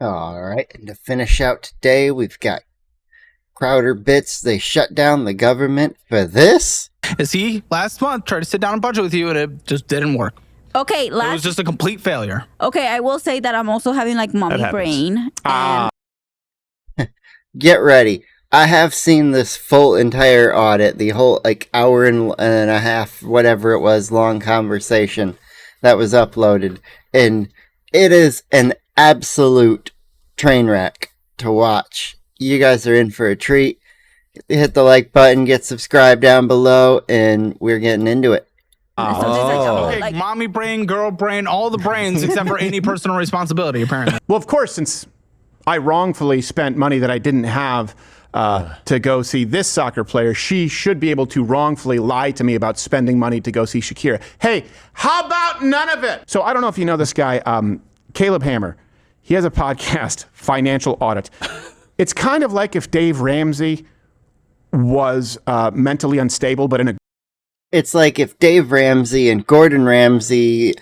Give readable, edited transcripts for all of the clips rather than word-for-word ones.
All right, and to finish out today, we've got Crowder Bits. They shut down the government for this? Is he last month tried to sit down and budget with you and it just didn't work? Okay, It was just a complete failure. Okay, I will say that I'm also having like mommy brain. And Get ready. I have seen this full entire audit, the whole hour and a half, whatever it was, long conversation that was uploaded, and it is an absolute train wreck to watch. You guys are in for a treat. Hit the like button, get subscribed down below, and we're getting into it. Okay, mommy brain, girl brain, all the brains except for any personal responsibility, apparently. Well, of course, since I wrongfully spent money that I didn't have to go see this soccer player, she should be able to wrongfully lie to me about spending money to go see Shakira. Hey, how about none of it? So I don't know if you know this guy, Caleb Hammer. He has a podcast, Financial Audit. It's kind of like if Dave Ramsey was mentally unstable, but in a... It's like if Dave Ramsey and Gordon Ramsay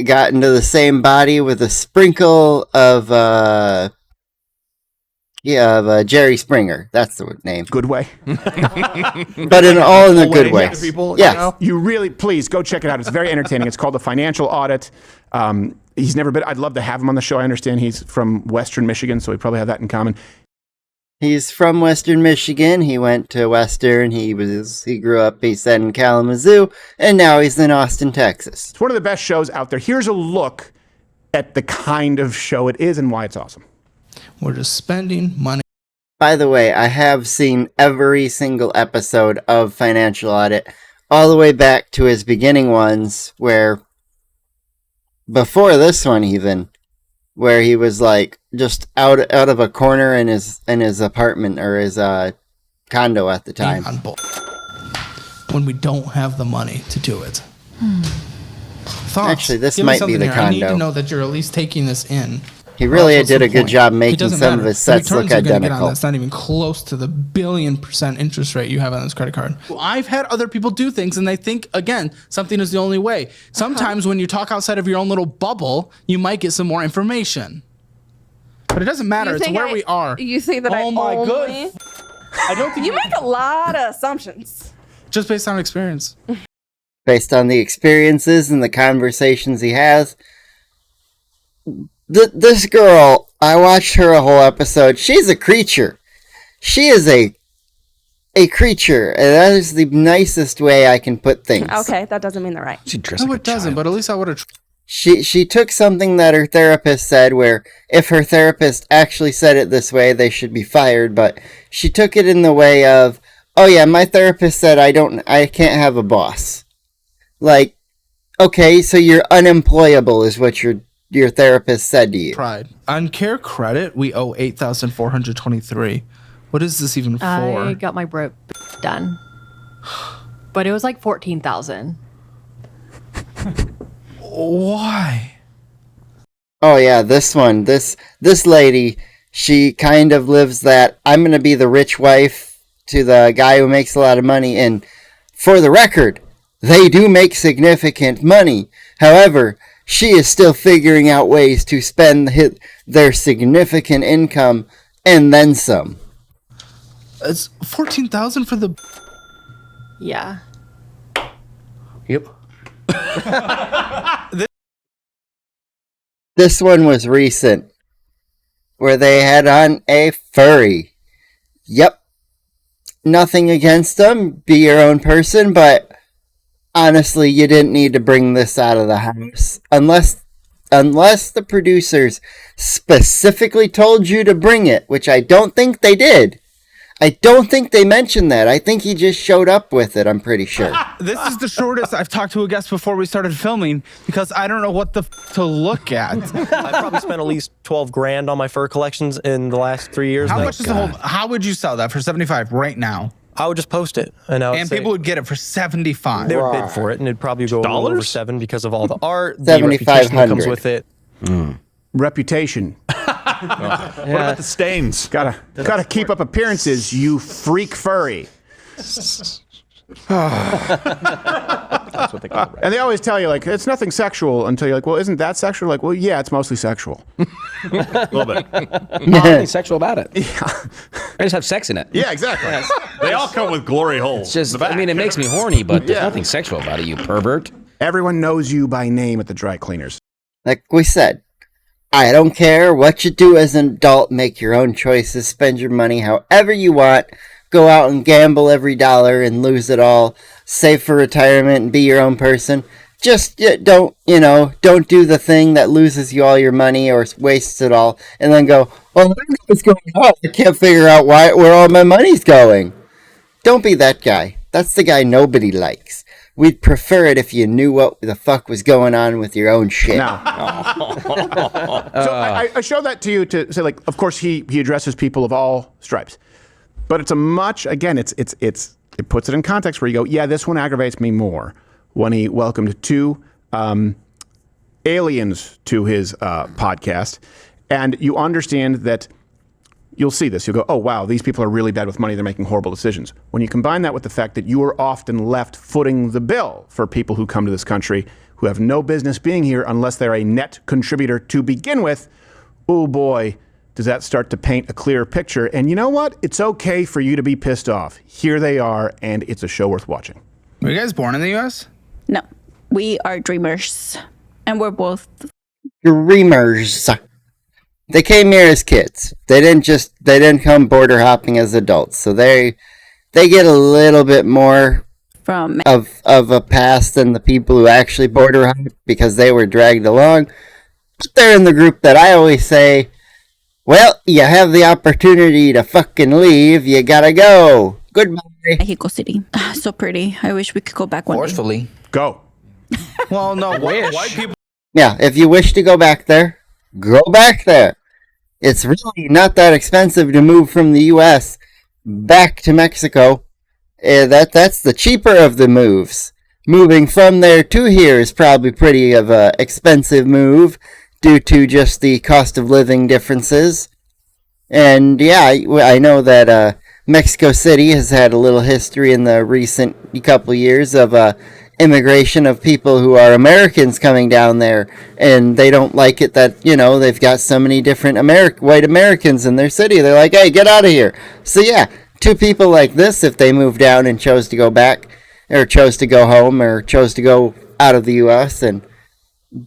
got into the same body with a sprinkle of Jerry Springer. That's the name. Good way. But in a good way. People, yes. You really, please go check it out. It's very entertaining. It's called The Financial Audit. He's never been, I'd love to have him on the show. I understand he's from Western Michigan, so we probably have that in common. He's from Western Michigan. He went to Western. He grew up, he said, in Kalamazoo, and now he's in Austin, Texas. It's one of the best shows out there. Here's a look at the kind of show it is and why it's awesome. We're just spending money. By the way, I have seen every single episode of Financial Audit, all the way back to his beginning ones, where, before this one even, where he was like just out of a corner in his apartment or his condo at the time. When we don't have the money to do it. Thoughts? Actually, this Give me might be something the here. condo. I need to know that you're at least taking this in. He really did a good job making some of his sets look identical. That's not even close to the 1 billion% interest rate you have on this credit card. Well, I've had other people do things and they think, again, something is the only way. Sometimes when you talk outside of your own little bubble, you might get some more information. But it doesn't matter. It's where we are. You think that I don't think you make a lot of assumptions. Just based on experience. Based on the experiences and the conversations he has. This girl, I watched her a whole episode. She's a creature. She is a creature, and that is the nicest way I can put things. Okay, that doesn't mean they're right. No, it doesn't, but at least I would have... She took something that her therapist said, where if her therapist actually said it this way, they should be fired, but she took it in the way of, oh yeah, my therapist said I can't have a boss. Like, okay, so you're unemployable is what your therapist said to you. Pride. On Care Credit, we owe $8,423. What is this even for? I got my broke done, but it was like $14,000. Why? Oh yeah, this one. This lady, she kind of lives that I'm gonna be the rich wife to the guy who makes a lot of money, and for the record, they do make significant money. However, she is still figuring out ways to spend their significant income and then some. It's $14,000 for the... Yeah. Yep. This one was recent, where they had on a furry. Yep. Nothing against them, be your own person, but honestly, you didn't need to bring this out of the house. Unless the producers specifically told you to bring it, which I don't think they did. I don't think they mentioned that. I think he just showed up with it, I'm pretty sure. This is the shortest I've talked to a guest before we started filming because I don't know what the to look at. I probably spent at least 12 grand on my fur collections in the last 3 years. How much is the whole? How would you sell that for 75 right now? I would just post it, and people would get it for 75. They would bid for it, and it'd probably go over 7 because of all the art, the 7,500 reputation that comes with it. Reputation. What about the stains? Gotta keep up appearances, you freak furry. That's what they call it. Right? And they always tell you, like, it's nothing sexual until you're like, well, isn't that sexual? Like, well, yeah, it's mostly sexual. A little bit. Nothing sexual about it. I just have sex in it. Yeah, exactly. They all come with glory holes. It's just, in the back. I mean, it makes me horny, but there's Yeah. nothing sexual about it, you pervert. Everyone knows you by name at the dry cleaners. Like we said, I don't care what you do as an adult. Make your own choices. Spend your money however you want. Go out and gamble every dollar and lose it all. Save for retirement and be your own person. Just don't do the thing that loses you all your money or wastes it all and then go, well, I don't know what's going on. I can't figure out where all my money's going. Don't be that guy. That's the guy nobody likes. We'd prefer it if you knew what the fuck was going on with your own shit. Now, so I show that to you to say, like, of course he addresses people of all stripes, but it's a much, again, it puts it in context where you go, yeah, this one aggravates me more when he welcomed two aliens to his podcast, and you understand that. You'll see this. You'll go, oh, wow, these people are really bad with money. They're making horrible decisions. When you combine that with the fact that you are often left footing the bill for people who come to this country who have no business being here unless they're a net contributor to begin with, oh, boy, does that start to paint a clearer picture. And you know what? It's okay for you to be pissed off. Here they are, and it's a show worth watching. Were you guys born in the U.S.? No, we are dreamers, and we're both. Dreamers. They came here as kids. They didn't come border hopping as adults. So they get a little bit more From of a pass than the people who actually border hop because they were dragged along. But they're in the group that I always say, well, you have the opportunity to fucking leave. You gotta go. Goodbye. Mexico City. So pretty. I wish we could go back one day. Forcefully. Go. Well, no. White people. Yeah, if you wish to go back there, go back there. It's really not that expensive to move from the U.S. back to Mexico. That's the cheaper of the moves. Moving from there to here is probably pretty of a expensive move due to just the cost of living differences. And yeah, I know that Mexico City has had a little history in the recent couple years of immigration of people who are Americans coming down there, and they don't like it that, they've got so many different white Americans in their city. They're like, hey, get out of here. So yeah, two people like this, if they moved down and chose to go back, or chose to go home, or chose to go out of the U.S. and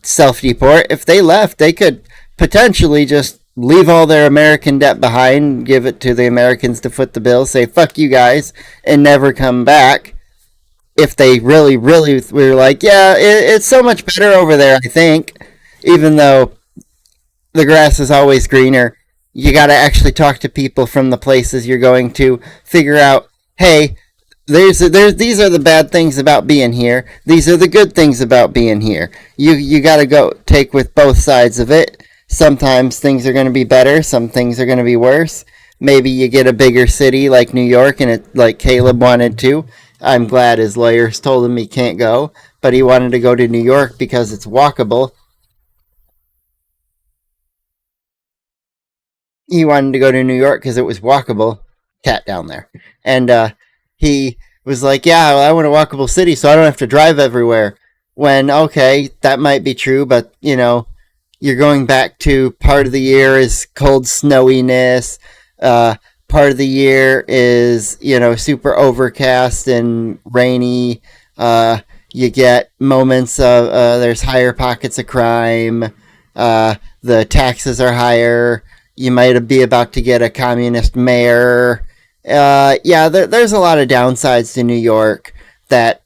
self-deport, if they left, they could potentially just leave all their American debt behind, give it to the Americans to foot the bill, say, fuck you guys, and never come back. If they really, really were like, yeah, it's so much better over there, I think, even though the grass is always greener, you got to actually talk to people from the places you're going to, figure out, hey, these are the bad things about being here. These are the good things about being here. You got to go take with both sides of it. Sometimes things are going to be better. Some things are going to be worse. Maybe you get a bigger city like New York, and it like Caleb wanted to. I'm glad his lawyers told him he can't go, but he wanted to go to New York because it's walkable. He wanted to go to New York because it was walkable. Cat down there. And he was like, yeah, I want a walkable city so I don't have to drive everywhere. When, okay, that might be true, but, you're going back to part of the year is cold snowiness, part of the year is, super overcast and rainy. You get moments of there's higher pockets of crime. The taxes are higher. You might be about to get a communist mayor. There's a lot of downsides to New York that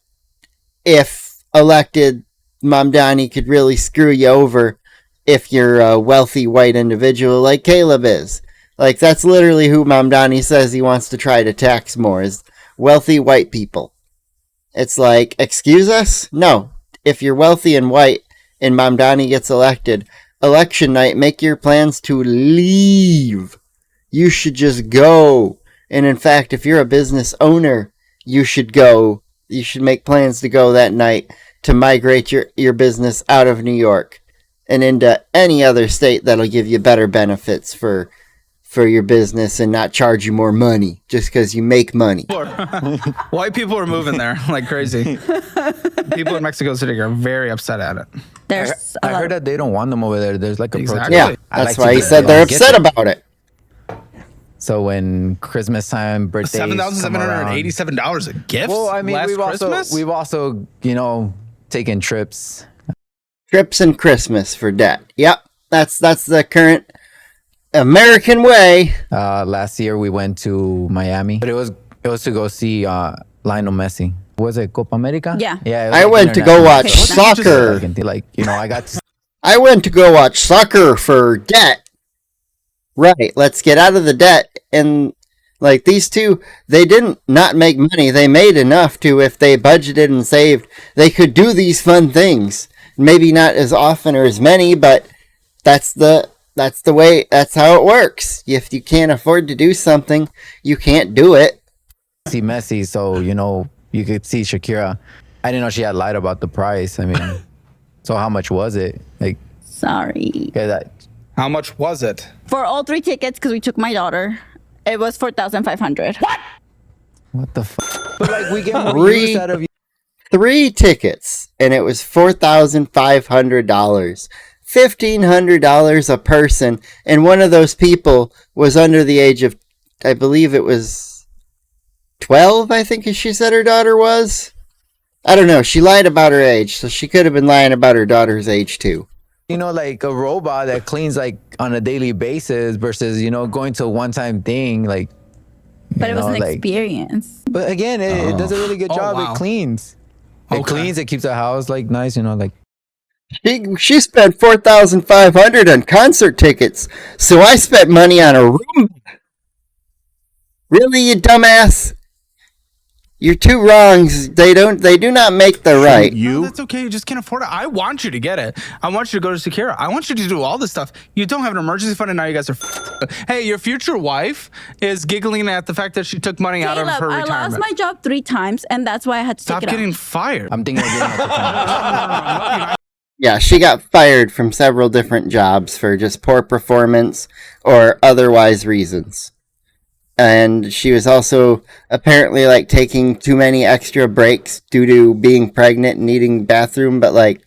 if elected, Mamdani could really screw you over if you're a wealthy white individual like Caleb is. Like, that's literally who Mamdani says he wants to try to tax more, is wealthy white people. It's like, excuse us? No. If you're wealthy and white and Mamdani gets elected, election night, make your plans to leave. You should just go. And in fact, if you're a business owner, you should go. You should make plans to go that night to migrate your business out of New York and into any other state that'll give you better benefits for your business and not charge you more money just because you make money. White people are moving there like crazy. People in Mexico City are very upset at it. There's I heard that they don't want them over there. There's like a Exactly. protest. Yeah, I that's like why to he get said there they're and get upset there. about it. So when Christmas time, birthdays, $7,787 a gift. Well, I mean, last Christmas? we've also taken trips. Trips and Christmas for debt. Yep, that's the current American way. Last year we went to Miami, but it was to go see Lionel Messi. Was it Copa America? Yeah. Yeah. It was I like went to go watch international. soccer. I got to I went to go watch soccer for debt. Right, let's get out of the debt. And like these two, they didn't not make money. They made enough to, if they budgeted and saved, they could do these fun things. Maybe not as often or as many, but that's the way, that's how it works. If you can't afford to do something, you can't do it. see Messi, so you could see Shakira. I didn't know she had lied about the price. I mean, so how much was it? Like, Sorry. How much was it? For all 3 tickets, because we took my daughter, it was $4,500. what the fuck? But like, we get more Three- use out of you. 3 tickets, and it was $4,500. $1,500 a person, and one of those people was under the age of, I believe it was 12, I think she said her daughter was. I don't know. She lied about her age, so she could have been lying about her daughter's age too. Like a robot that cleans like on a daily basis versus going to a one-time thing. Like, But it was an like, experience. But again, it does a really good job. wow. It cleans. It cleans. It keeps the house like nice. Like. She spent $4,500 on concert tickets, so I spent money on a room. Really, you dumbass? You're two wrongs. They do not make the right. No, that's okay. You just can't afford it. I want you to get it. I want you to go to Shakira. I want you to do all this stuff. You don't have an emergency fund, and now you guys are. Hey, your future wife is giggling at the fact that she took money out of her I retirement. lost my job 3 times, and that's why I had to Stop take it getting out. fired. I'm thinking of getting it. Yeah, she got fired from several different jobs for just poor performance or otherwise reasons. And she was also apparently like taking too many extra breaks due to being pregnant and needing bathroom. But like,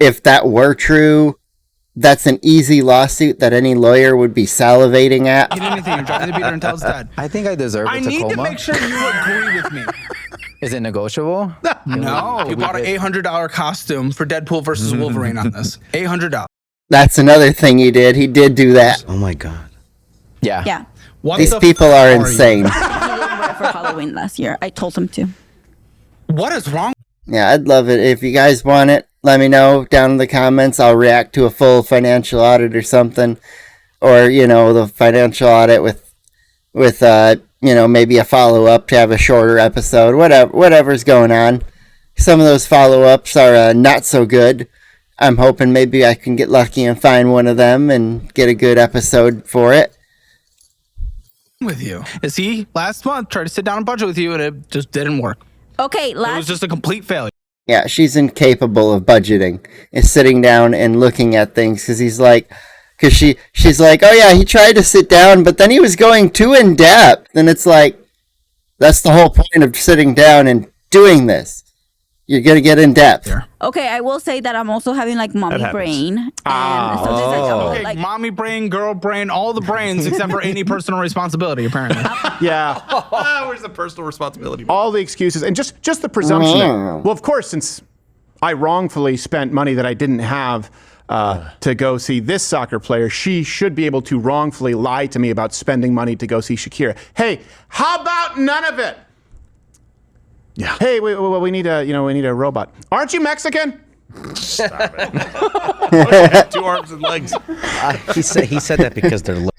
if that were true, that's an easy lawsuit that any lawyer would be salivating at. Get anything. You're driving the beater until it's dead. I think I deserve I a need to Tacoma. make sure you agree with me. Is it negotiable? No, you bought an $800 costume for Deadpool versus Wolverine on this. $800. That's another thing he did. He did do that. Oh my god. Yeah. Yeah. What These the people are insane. He didn't wear it for Halloween last year. I told him to. What is wrong? Yeah, I'd love it. If you guys want it, let me know down in the comments. I'll react to a full financial audit or something. Or, the financial audit with maybe a follow-up to have a shorter episode. Whatever's going on. Some of those follow-ups are not so good. I'm hoping maybe I can get lucky and find one of them and get a good episode for it. With you is he last month tried to sit down and budget with you and it just didn't work. Okay, It was just a complete failure. Yeah, she's incapable of budgeting and sitting down and looking at things she's like, oh yeah, he tried to sit down, but then he was going too in depth. And it's like, that's the whole point of sitting down and doing this. You're going to get in depth. Okay, I will say that I'm also having like mommy brain. And sometimes Okay, mommy brain, girl brain, all the brains except for any personal responsibility, apparently. Yeah. Where's the personal responsibility? All the excuses and just the presumption. Well, of course, since I wrongfully spent money that I didn't have to go see this soccer player, she should be able to wrongfully lie to me about spending money to go see Shakira. Hey, how about none of it? Yeah. Hey, we need a robot. Aren't you Mexican? Stop it. 2 arms and legs. He said that because they're low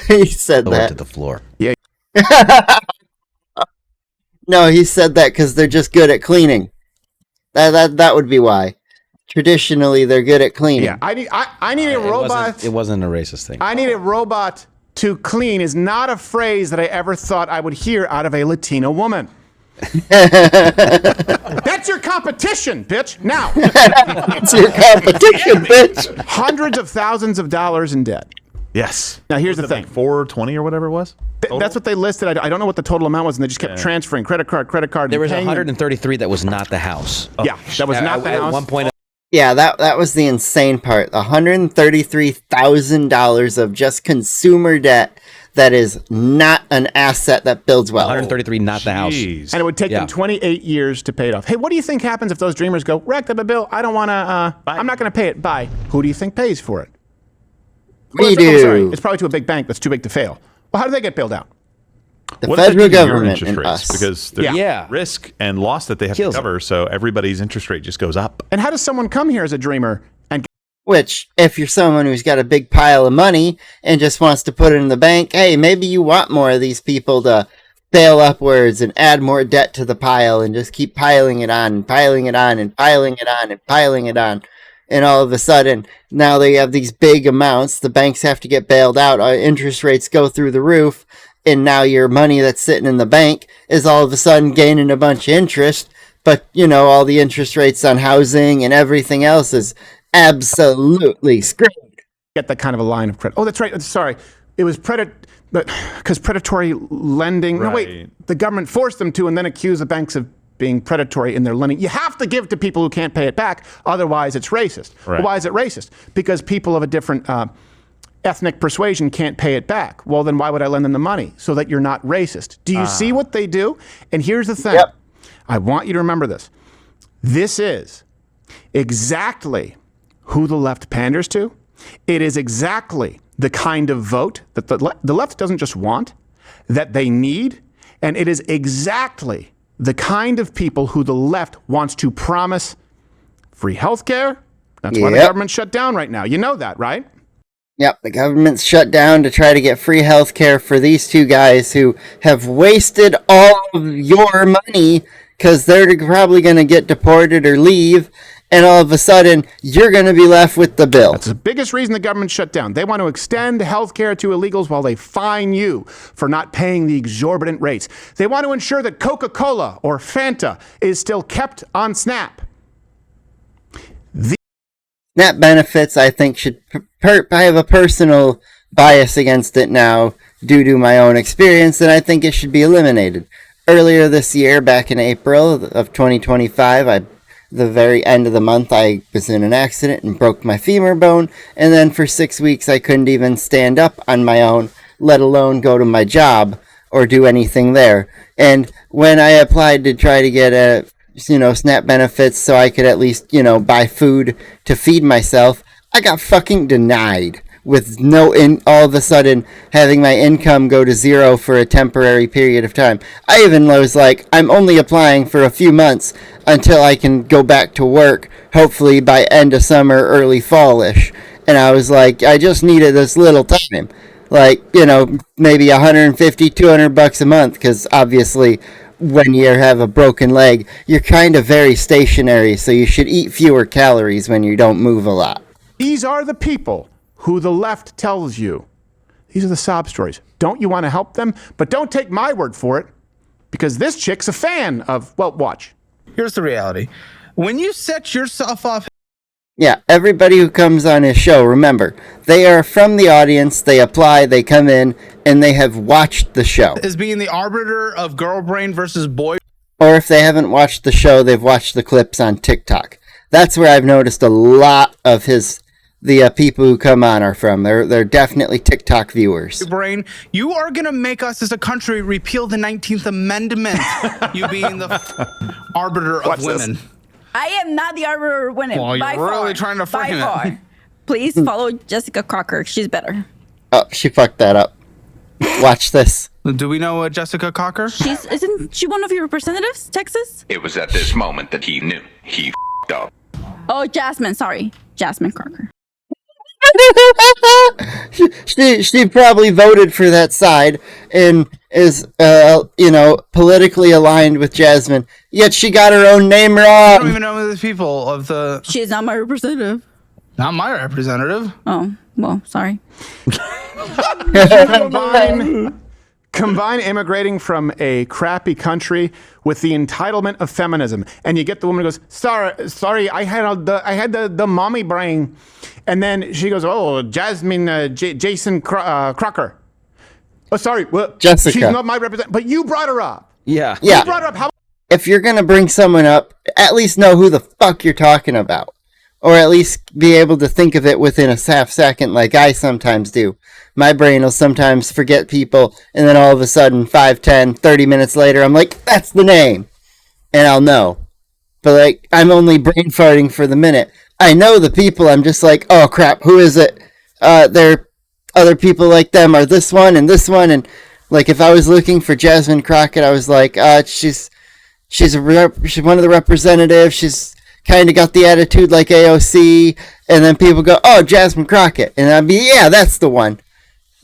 He said to that. the floor. No, he said that because they're just good at cleaning. That would be why. Traditionally, they're good at cleaning. Yeah, I need a robot. It wasn't a racist thing. I need a robot to clean is not a phrase that I ever thought I would hear out of a Latino woman. That's your competition, bitch. Now, It's your competition, bitch. hundreds of thousands of dollars in debt. Yes. Now, here's the Was it thing. like 420 or whatever it was? That's what they listed. I don't know what the total amount was, and they just kept transferring credit card. There was and paying them. 133 that was not the house. Yeah, that was not the At house. one point, Yeah, that was the insane part. $133,000 of just consumer debt that is not an asset that builds wealth. 133, not the house. Jeez. And it would take them 28 years to pay it off. Hey, what do you think happens if those dreamers go, racked up a bill, I don't want to, I'm not going to pay it, bye. Who do you think pays for it? We Sorry, do. it's probably to a big bank that's too big to fail. Well, how do they get bailed out? The What does that federal do to your government interest and rates? us. Because there's Yeah. risk and loss that they have Kills to cover, so everybody's interest rate just goes up. And how does someone come here as a dreamer and Which, if you're someone who's got a big pile of money and just wants to put it in the bank, hey, maybe you want more of these people to fail upwards and add more debt to the pile and just keep piling it on and piling it on and piling it on and piling it on. And all of a sudden, now they have these big amounts. The banks have to get bailed out. Interest rates go through the roof. And now your money that's sitting in the bank is all of a sudden gaining a bunch of interest. But, you know, all the interest rates on housing and everything else is absolutely screwed. get that kind of a line of credit? Oh, that's right. Sorry. It was because predatory lending. No, wait. Right. The government forced them to and then accused the banks of being predatory in their lending. You have to give to people who can't pay it back. Otherwise, it's racist. Right. Well, why is it racist? Because people of a different ethnic persuasion can't pay it back. Well, then why would I lend them the money? So that you're not racist. Do you see what they do? And here's the thing. Yep. I want you to remember this. This is exactly who the left panders to. It is exactly the kind of vote that the left doesn't just want, that they need. And it is exactly the kind of people who the left wants to promise free health care. That's why the Yep. government shut down right now. You know that, right? Yep, the government's shut down to try to get free health care for these two guys who have wasted all of your money because they're probably going to get deported or leave, and all of a sudden, you're going to be left with the bill. That's the biggest reason the government shut down. They want to extend health care to illegals while they fine you for not paying the exorbitant rates. They want to ensure that Coca-Cola or Fanta is still kept on SNAP. SNAP benefits, I think, should I have a personal bias against it now due to my own experience, and I think it should be eliminated. Earlier this year, back in April of 2025, the very end of the month, I was in an accident and broke my femur bone, and then for 6 weeks I couldn't even stand up on my own, let alone go to my job or do anything there. And when I applied to try to get SNAP benefits so I could at least, buy food to feed myself, I got fucking denied with all of a sudden having my income go to zero for a temporary period of time. I even was like, I'm only applying for a few months until I can go back to work, hopefully by end of summer, early fallish. And I was like, I just needed this little time. Like, maybe $150, $200 a month, because obviously when you have a broken leg, you're kind of very stationary, so you should eat fewer calories when you don't move a lot. These are the people who the left tells you. These are the sob stories. Don't you want to help them? But don't take my word for it, because this chick's a fan of, well, watch. Here's the reality. When you set yourself off, Yeah, everybody who comes on his show, remember, they are from the audience, they apply, they come in, and they have watched the show. as being the arbiter of girl brain versus boy, Or if they haven't watched the show, they've watched the clips on TikTok. That's where I've noticed a lot of the people who come on are from. They're definitely TikTok viewers. brain, you are going to make us as a country repeal the 19th Amendment, you being the arbiter of Watch this. women. I am not the arbiter of women. Well, you're by really far, trying to by frame it. far. Please follow Jessica Crocker. She's better. Oh, she fucked that up. Watch this. Do we know Jessica Cocker? Isn't she one of your representatives, Texas? It was at this moment that he knew he f***ed up. Oh, Jasmine. Sorry, Jasmine Crocker. she probably voted for that side and is politically aligned with Jasmine, yet she got her own name I don't wrong. even know the people of the. She's not my representative. Not my Combine immigrating from a crappy country with the entitlement of feminism, and you get the woman who goes, "Sorry, I had the mommy brain," and then she goes, "Oh, Jasmine, Jason Crocker. Oh, sorry, well, Jessica. She's not my representative, but you brought her up. Yeah. You brought her up. How? If you're gonna bring someone up, at least know who the fuck you're talking about. Or at least be able to think of it within a half second like I sometimes do. My brain will sometimes forget people, and then all of a sudden, 5, 10, 30 minutes later, I'm like, that's the name! And I'll know. But like, I'm only brain farting for the minute. I know the people, I'm just like, oh crap, who is it? There are other people like them, or this one, and like if I was looking for Jasmine Crockett, I was like, she's one of the representatives, she's kind of got the attitude like AOC, and then people go, oh, Jasmine Crockett, and I'd be, yeah, that's the one,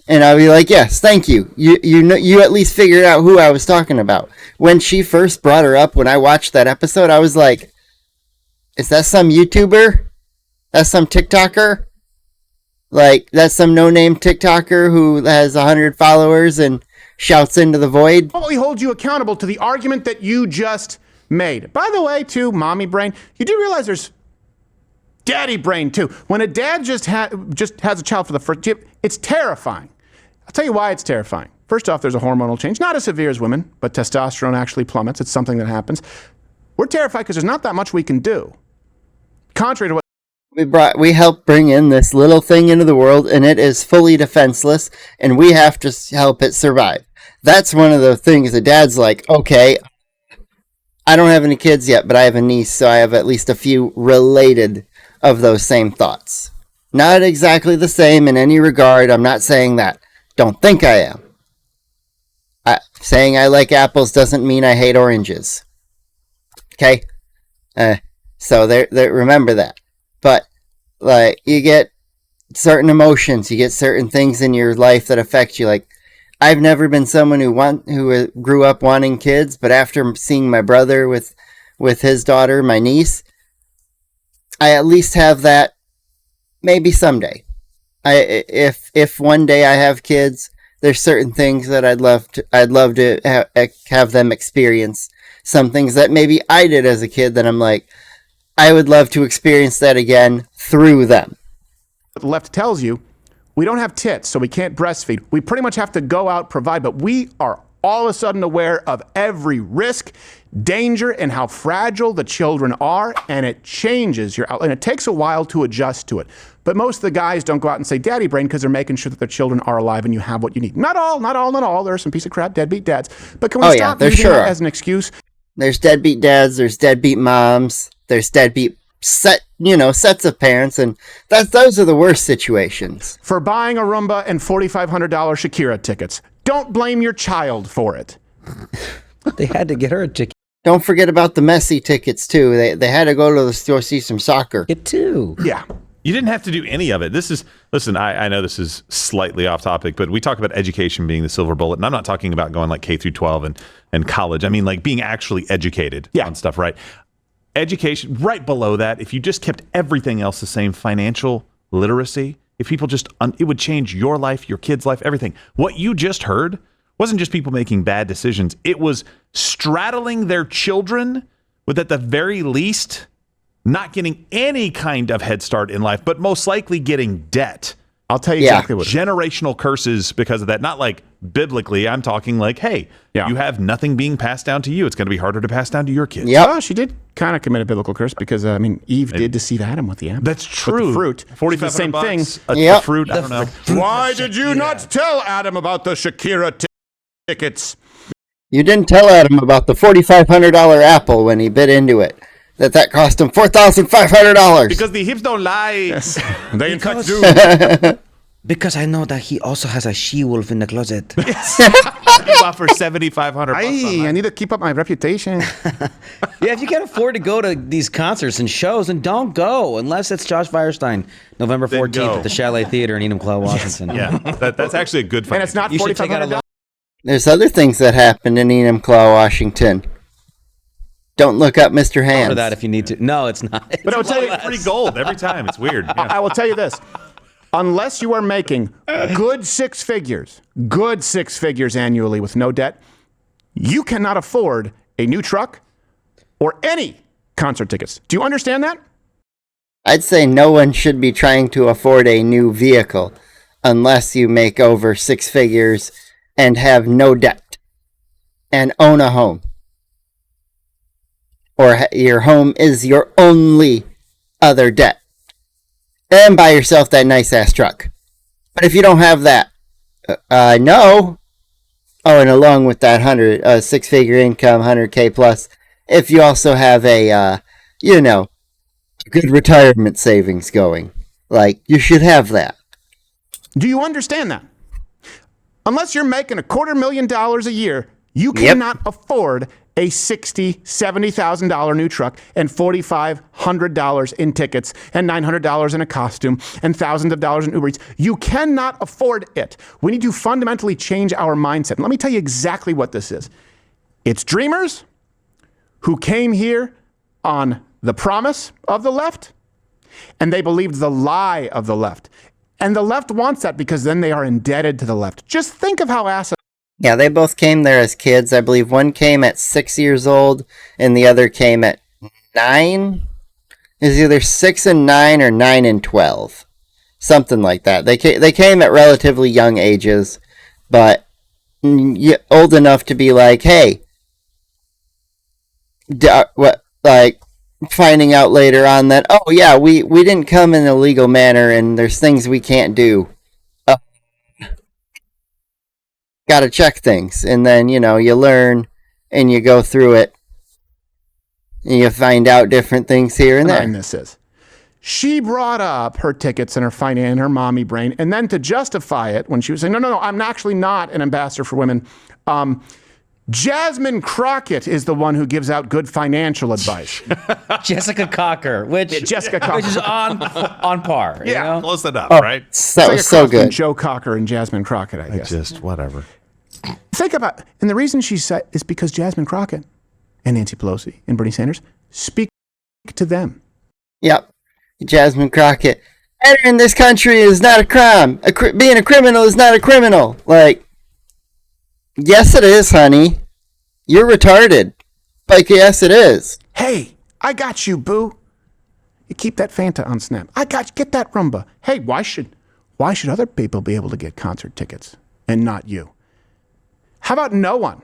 and I'd be like, yes, thank you. You at least figured out who I was talking about. When she first brought her up, when I watched that episode, I was like, is that some YouTuber? That's some TikToker? Like, that's some no-name TikToker who has 100 followers and shouts into the void? We hold you accountable to the argument that you just made. By the way, too, mommy brain, you do realize there's daddy brain, too. When a dad just has a child for the first time, it's terrifying. I'll tell you why it's terrifying. First off, there's a hormonal change, not as severe as women, but testosterone actually plummets. It's something that happens. We're terrified because there's not that much we can do. Contrary to what we helped bring in this little thing into the world, and it is fully defenseless, and we have to help it survive. That's one of the things the dad's like, okay, I don't have any kids yet, but I have a niece, so I have at least a few related of those same thoughts. Not exactly the same in any regard. I'm not saying that. Don't think I am. Saying I like apples doesn't mean I hate oranges. Okay? So there, remember that. But, like, you get certain emotions, you get certain things in your life that affect you. Like, I've never been someone who grew up wanting kids, but after seeing my brother with his daughter, my niece, I at least have that. Maybe someday. If one day I have kids, there's certain things that I'd love to have them experience. Some things that maybe I did as a kid that I'm like, I would love to experience that again through them. the left tells you, we don't have tits, so we can't breastfeed. We pretty much have to go out, provide, but we are all of a sudden aware of every risk, danger, and how fragile the children are, and it changes your outlook. And it takes a while to adjust to it. But most of the guys don't go out and say daddy brain because they're making sure that their children are alive and you have what you need. Not all. There are some piece of crap deadbeat dads. But can we stop using that as an excuse? There's deadbeat dads, there's deadbeat moms, there's deadbeat sets of parents, and those are the worst situations. For buying a Roomba and $4,500 Shakira tickets. Don't blame your child for it. They had to get her a ticket. Don't forget about the Messi tickets, too. They had to go to the store see some soccer. It too. Yeah. You didn't have to do any of it. Listen, I know this is slightly off topic, but we talk about education being the silver bullet, and I'm not talking about going like K through 12 and college. I mean, like being actually educated on stuff, right? Education, right below that, if you just kept everything else the same, financial literacy, if people just, it would change your life, your kid's life, everything. What you just heard wasn't just people making bad decisions. It was straddling their children with, at the very least, not getting any kind of head start in life, but most likely getting debt. I'll tell you exactly what. Generational curses because of that. Not like biblically. I'm talking like, hey, you have nothing being passed down to you. It's going to be harder to pass down to your kids. Yeah. Oh, she did kind of commit a biblical curse because, Eve did deceive Adam with the apple. That's true. With the fruit. $4,500 the same thing. The fruit, I don't know. Why did you not tell Adam about the Shakira tickets? You didn't tell Adam about the $4,500 apple when he bit into it. That cost him $4,500. Because the hips don't lie. Yes. They in fact do. Because I know that he also has a she-wolf in the closet. Yes. You bought for $7,500. I need to keep up my reputation. Yeah, if you can't afford to go to these concerts and shows, then don't go unless it's Josh Firestein, November 14th at the Chalet Theater in Enumclaw, Washington. Yeah, that's actually a good fight. And it's not $4,500. There's other things that happened in Enumclaw, Washington. Don't look up Mr. Hands. For that if you need to. No, it's not. But I will tell you, free gold every time. It's weird. Yeah. I will tell you this. unless you are making good six figures annually with no debt, you cannot afford a new truck or any concert tickets. Do you understand that? I'd say no one should be trying to afford a new vehicle unless you make over six figures and have no debt and own a home. Or your home is your only other debt. And buy yourself that nice ass truck. But if you don't have that, no. Oh, and along with that six figure income, 100K plus, if you also have a, good retirement savings going, like you should have that. Do you understand that? Unless you're making $250,000 a year, you cannot afford a $60,000, $70,000 new truck and $4,500 in tickets and $900 in a costume and thousands of dollars in Uber Eats. You cannot afford it. We need to fundamentally change our mindset. And let me tell you exactly what this is. It's dreamers who came here on the promise of the left, and they believed the lie of the left. And the left wants that because then they are indebted to the left. Just think of how asinine. Yeah, they both came there as kids. I believe one came at 6 years old and the other came at 9. It's either 6 and 9 or 9 and 12. Something like that. They came at relatively young ages, but old enough to be like, hey, finding out later on that, oh yeah, we didn't come in a legal manner and there's things we can't do. Got to check things, and then you learn and you go through it and you find out different things here and there. This is, she brought up her tickets and her finance and her mommy brain, and then to justify it when she was saying, no, I'm actually not an ambassador for women. Jasmine Crockett is the one who gives out good financial advice. Jessica Cocker, which is on par. Yeah, you know? close enough, right? That was so good. Joe Cocker and Jasmine Crockett, I guess. Just whatever. Think about, and the reason she said is because Jasmine Crockett and Nancy Pelosi and Bernie Sanders speak to them. Yep, Jasmine Crockett. Entering this country is not a crime. Being a criminal is not a criminal. Like, yes, it is, honey. You're retarded. Like, yes, it is. Hey, I got you, boo. You keep that Fanta on Snap. I got you. Get that Rumba. Hey, why should other people be able to get concert tickets and not you? How about no one?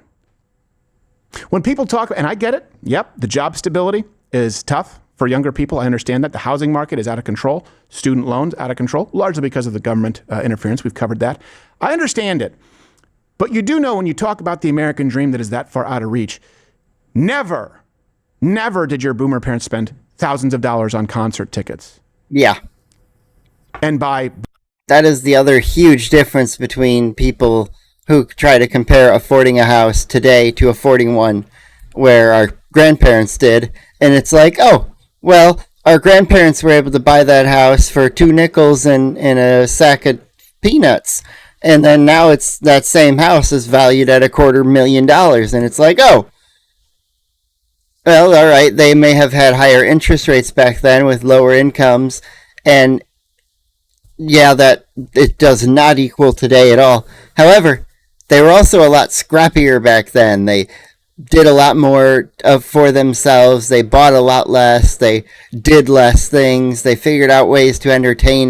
When people talk, and I get it. Yep, the job stability is tough for younger people. I understand that. The housing market is out of control. Student loans out of control, largely because of the government interference. We've covered that. I understand it. But you do know when you talk about the American dream that is that far out of reach, never did your boomer parents spend thousands of dollars on concert tickets. Yeah. And that is the other huge difference between people who try to compare affording a house today to affording one where our grandparents did. And it's like, oh, well, our grandparents were able to buy that house for 2 nickels and a sack of peanuts. And then now it's that same house is valued at $250,000. And it's like, oh, well, all right, they may have had higher interest rates back then with lower incomes. And yeah, that it does not equal today at all. However, they were also a lot scrappier back then. They did a lot more for themselves. They bought a lot less. They did less things. They figured out ways to entertain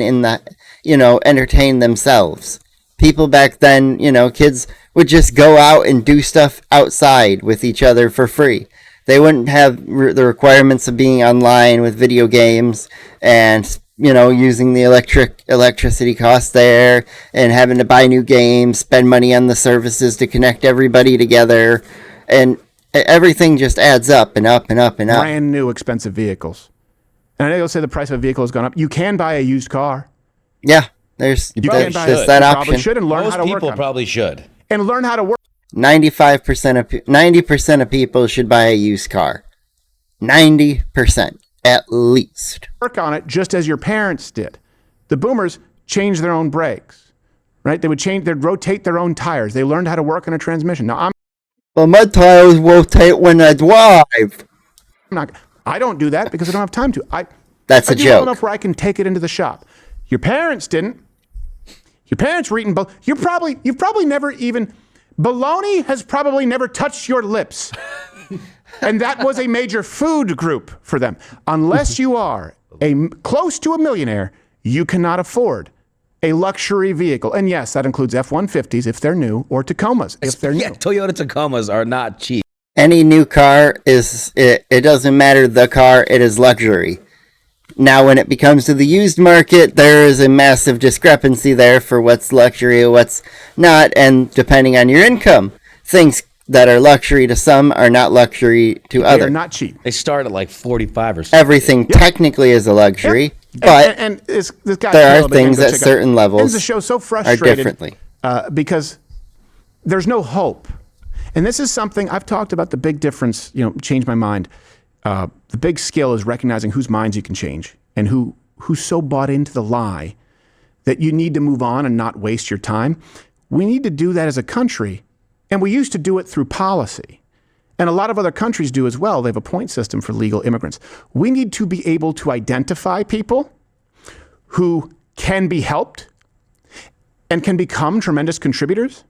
themselves. People back then, kids would just go out and do stuff outside with each other for free. They wouldn't have the requirements of being online with video games and, using the electricity costs there and having to buy new games, spend money on the services to connect everybody together. And everything just adds up and up and up and up. Brand new expensive vehicles. And I know you'll say the price of a vehicle has gone up. You can buy a used car. Yeah, there's that option. Probably should and learn Most how to work people on it. probably should. And learn how to work. 90% of people should buy a used car. 90%, at least. Work on it just as your parents did. The boomers changed their own brakes, right? They'd rotate their own tires. They learned how to work on a transmission. Now, Well, my tires rotate when I drive. I don't do that because I don't have time to. That's a I do joke. well enough where I can take it into the shop. Your parents didn't. Your parents were eating you've probably never even, bologna has probably never touched your lips. And that was a major food group for them. Unless you are close to a millionaire, you cannot afford a luxury vehicle. And yes, that includes F-150s if they're new, or Tacomas if they're new. Yeah, Toyota Tacomas are not cheap. Any new car it doesn't matter the car, it is luxury. Now, when it comes to the used market, there is a massive discrepancy there for what's luxury and what's not, and depending on your income, things that are luxury to some are not luxury to others. They're not cheap. They start at like 45 or something. Everything technically is a luxury, but this guy there are things at certain levels the show so are frustrated differently. Because there's no hope. And this is something I've talked about, the big difference, change my mind. The big skill is recognizing whose minds you can change and who's so bought into the lie that you need to move on and not waste your time. We need to do that as a country, and we used to do it through policy. And a lot of other countries do as well. They have a point system for legal immigrants. We need to be able to identify people who can be helped and can become tremendous contributors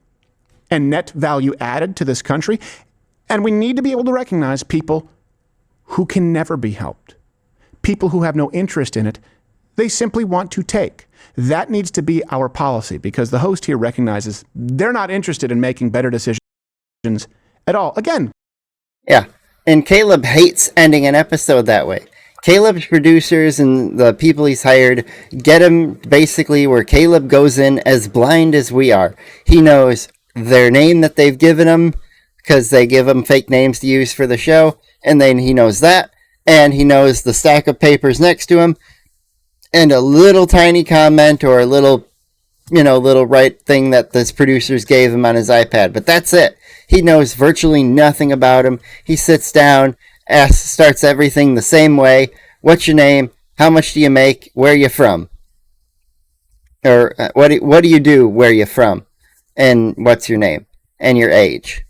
and net value added to this country. And we need to be able to recognize people who can never be helped, people who have no interest in it. They simply want to take. That needs to be our policy, because the host here recognizes they're not interested in making better decisions at all. Again. Yeah. And Caleb hates ending an episode that way. Caleb's producers and the people he's hired get him basically where Caleb goes in as blind as we are. He knows their name that they've given him because they give him fake names to use for the show. And then he knows that. And he knows the stack of papers next to him. And a little tiny comment or a little right thing that this producers gave him on his iPad. But that's it. He knows virtually nothing about him. He sits down, starts everything the same way. What's your name? How much do you make? Where are you from? Or what do you do? Where are you from? And what's your name? And your age.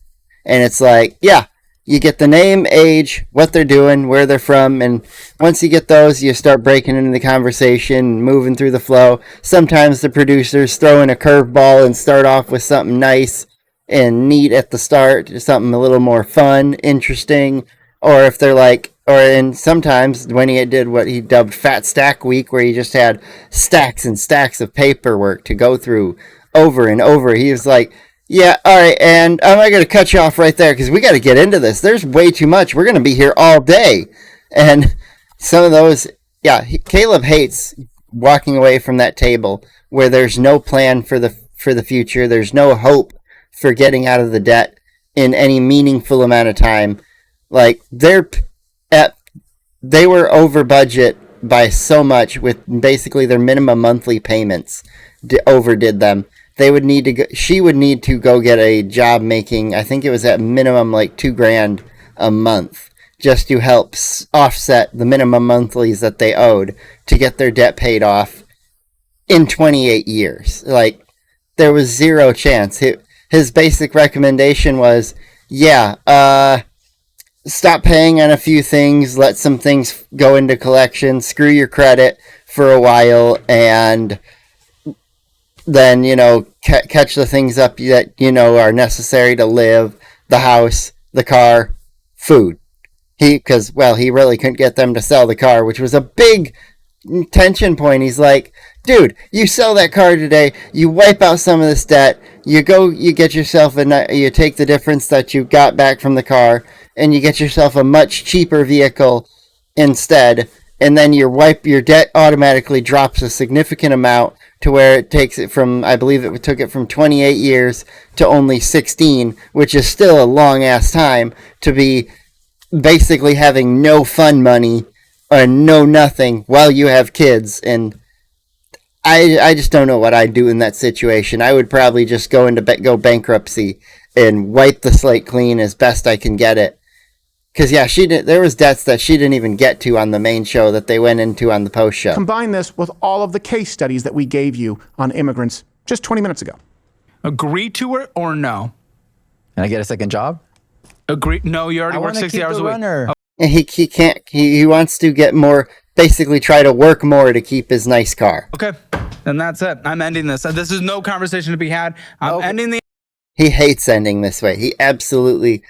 And it's like, yeah. You get the name, age, what they're doing, where they're from, and once you get those, you start breaking into the conversation, moving through the flow. Sometimes the producers throw in a curveball and start off with something nice and neat at the start, something a little more fun, interesting, or if they're like, and sometimes when he did what he dubbed Fat Stack Week, where he just had stacks and stacks of paperwork to go through over and over, he was like, yeah, all right, and I'm going to cut you off right there because we got to get into this. There's way too much. We're going to be here all day. And some of those, Caleb hates walking away from that table where there's no plan for the future. There's no hope for getting out of the debt in any meaningful amount of time. Like, they were over budget by so much with basically their minimum monthly payments overdid them. They would need to she would need to go get a job making, I think it was at minimum like $2,000 a month just to help offset the minimum monthlies that they owed to get their debt paid off in 28 years. Like, there was zero chance. His basic recommendation was, stop paying on a few things, let some things go into collection, screw your credit for a while, and then, catch the things up that, are necessary to live, the house, the car, food. He really couldn't get them to sell the car, which was a big tension point. He's like, dude, you sell that car today, you wipe out some of this debt, you get yourself you take the difference that you got back from the car, and you get yourself a much cheaper vehicle instead, and then your debt automatically drops a significant amount to where it takes it from, I believe it took it from 28 years to only 16, which is still a long ass time to be basically having no fun money or no nothing while you have kids. And I just don't know what I'd do in that situation. I would probably just go bankruptcy and wipe the slate clean as best I can get it. Because, there was debts that she didn't even get to on the main show that they went into on the post show. Combine this with all of the case studies that we gave you on immigrants just 20 minutes ago. Agree to it or no? Can I get a second job? Agree. No, you already work 60 hours a week. And he can't. He wants to get more, basically try to work more to keep his nice car. Okay. And that's it. I'm ending this. This is no conversation to be had. I'm ending the. He hates ending this way. He absolutely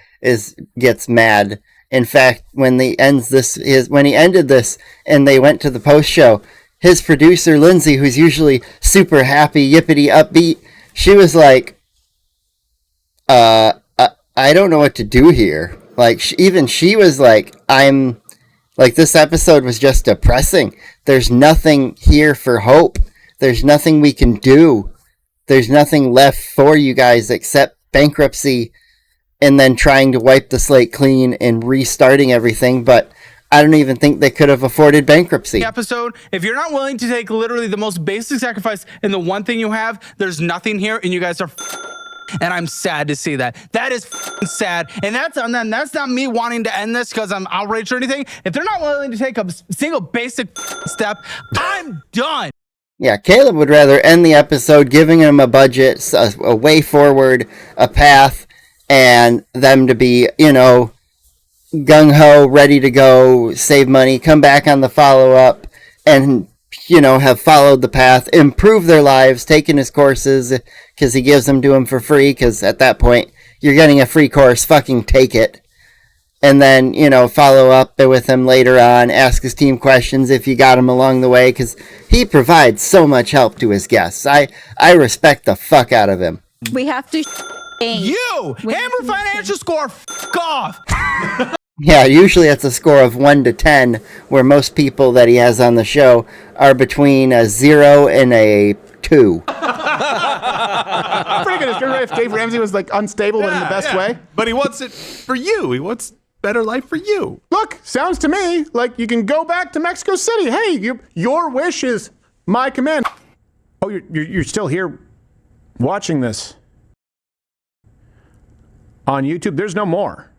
gets mad. In fact, when he ended this and they went to the post show, his producer Lindsay, who's usually super happy, yippity upbeat, she was like, I don't know what to do here. Like, she was like, this episode was just depressing. There's nothing here for hope. There's nothing we can do. There's nothing left for you guys except bankruptcy and then trying to wipe the slate clean and restarting everything. But I don't even think they could have afforded bankruptcy. Episode, if you're not willing to take literally the most basic sacrifice and the one thing you have, there's nothing here and you guys are and I'm sad to see that. That is sad. And that's not me wanting to end this because I'm outraged or anything. If they're not willing to take a single basic step, I'm done. Yeah, Caleb would rather end the episode giving him a budget, a way forward, a path, and them to be, gung-ho, ready to go, save money, come back on the follow-up, and, have followed the path, improve their lives, taken his courses, because he gives them to him for free, because at that point, you're getting a free course, fucking take it. And then, follow up with him later on, ask his team questions if you got him along the way, because he provides so much help to his guests. I respect the fuck out of him. We have to. Hammer financial score, fuck off. Yeah, usually it's a score of 1 to 10, where most people that he has on the show are between a 0 and a 2. Pretty good. It's good if Dave Ramsey was like unstable, but in the best way. But he wants it for you. He wants better life for you. Look, sounds to me like you can go back to Mexico City. Hey, your wish is my command. Oh, you're still here watching this on YouTube? There's no more.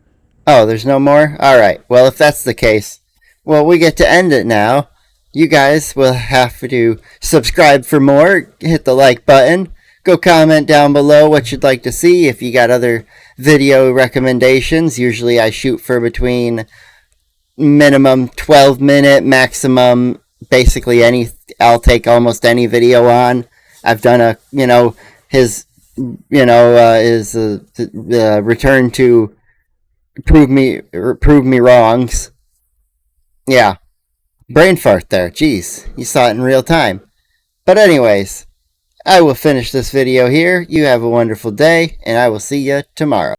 Oh, there's no more? All right. Well, if that's the case, we get to end it now. You guys will have to subscribe for more, hit the like button, go comment down below what you'd like to see. If you got other video recommendations, usually I shoot for between minimum 12-minute, maximum basically I'll take almost any video on. I've done his return to prove me wrongs. Yeah. Brain fart there. Jeez. You saw it in real time. But anyways, I will finish this video here. You have a wonderful day, and I will see you tomorrow.